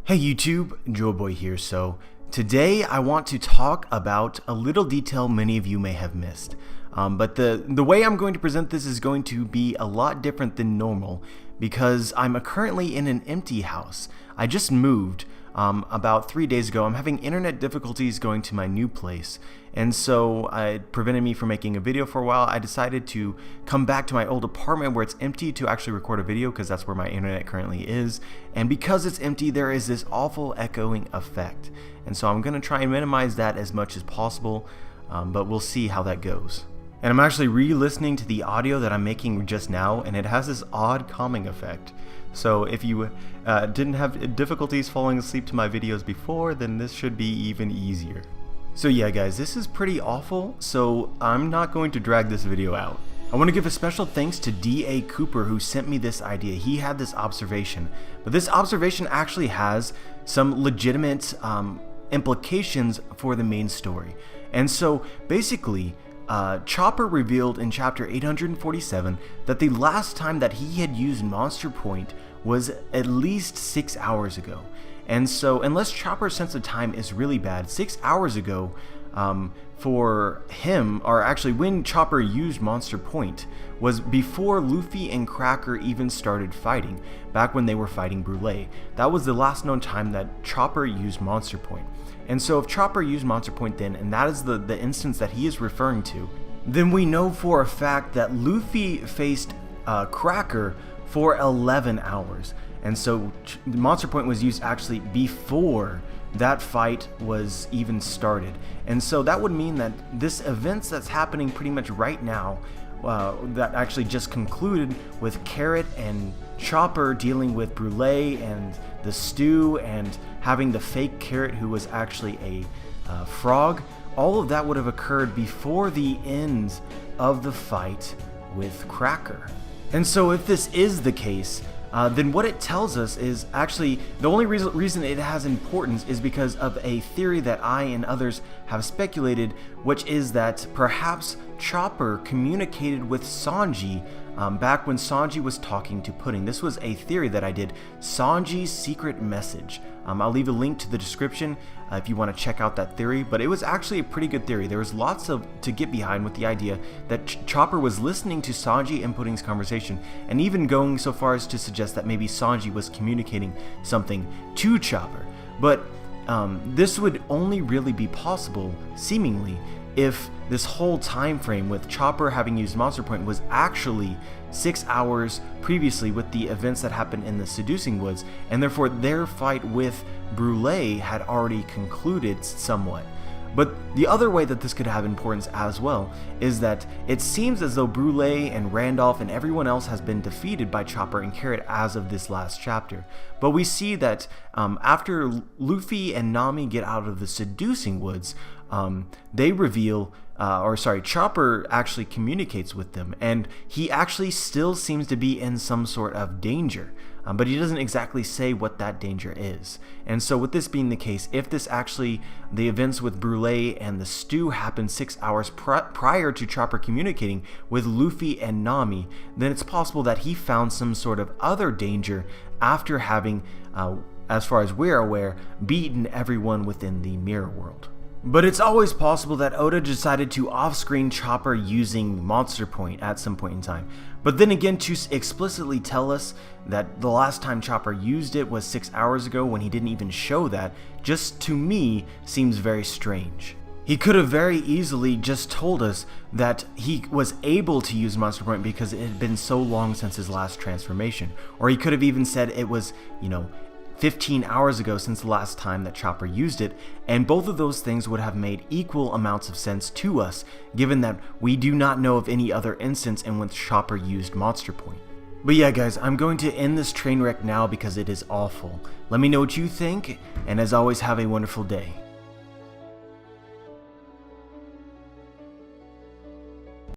Hey YouTube, Joeboy here. So today I want to talk about a little detail many of you may have missed. But the way I'm going to present this is going to be a lot different than normal because I'm currently in an empty house. I just moved about 3 days ago. I'm having internet difficulties going to my new place, and so it prevented me from making a video for a while. I decided to come back to my old apartment where it's empty to actually record a video because that's where my internet currently is. And because it's empty, there is this awful echoing effect, and so I'm gonna try and minimize that as much as possible, but we'll see how that goes. And I'm actually re-listening to the audio that I'm making just now, and it has this odd calming effect. So if you didn't have difficulties falling asleep to my videos before, then this should be even easier. So yeah guys, this is pretty awful, so I'm not going to drag this video out. I want to give a special thanks to D.A. Cooper who sent me this idea. He had this observation, but this observation actually has some legitimate implications for the main story. And so basically, Chopper revealed in chapter 847 that the last time that he had used Monster Point was at least 6 hours ago. And so unless Chopper's sense of time is really bad, 6 hours ago for him, or actually when Chopper used Monster Point, was before Luffy and Cracker even started fighting, back when they were fighting Brûlé. That was the last known time that Chopper used Monster Point. And so if Chopper used Monster Point then, and that is the instance that he is referring to, then we know for a fact that Luffy faced Cracker for 11 hours. And so Monster Point was used actually before that fight was even started. And so that would mean that this event that's happening pretty much right now, that actually just concluded with Carrot and Chopper dealing with Brûlé and the stew and having the fake Carrot who was actually a frog, all of that would have occurred before the end of the fight with Cracker. And so if this is the case, then what it tells us is actually the only reason it has importance is because of a theory that I and others have speculated, which is that perhaps Chopper communicated with Sanji back when Sanji was talking to Pudding. This was a theory that I did, Sanji's secret message. I'll leave a link to the description if you want to check out that theory, but it was actually a pretty good theory. There was lots to get behind with the idea that Chopper was listening to Sanji and Pudding's conversation, and even going so far as to suggest that maybe Sanji was communicating something to Chopper. But this would only really be possible, seemingly, if this whole time frame with Chopper having used Monster Point was actually 6 hours previously with the events that happened in the Seducing Woods, and therefore their fight with Brûlé had already concluded somewhat. But the other way that this could have importance as well is that it seems as though Brûlé and Randolph and everyone else has been defeated by Chopper and Carrot as of this last chapter. But we see that after Luffy and Nami get out of the Seducing Woods, they reveal, Chopper actually communicates with them, and he actually still seems to be in some sort of danger. But he doesn't exactly say what that danger is. And so with this being the case, if this actually, the events with Brûlé and the stew happened 6 hours prior to Chopper communicating with Luffy and Nami, then it's possible that he found some sort of other danger after having, as far as we're aware, beaten everyone within the mirror world. But it's always possible that Oda decided to off-screen Chopper using Monster Point at some point in time. But then again, to explicitly tell us that the last time Chopper used it was 6 hours ago when he didn't even show that, just to me seems very strange. He could have very easily just told us that he was able to use Monster Point because it had been so long since his last transformation. Or he could have even said it was, 15 hours ago since the last time that Chopper used it, and both of those things would have made equal amounts of sense to us, given that we do not know of any other instance in which Chopper used Monster Point. But yeah guys, I'm going to end this train wreck now because it is awful. Let me know what you think, and as always, have a wonderful day.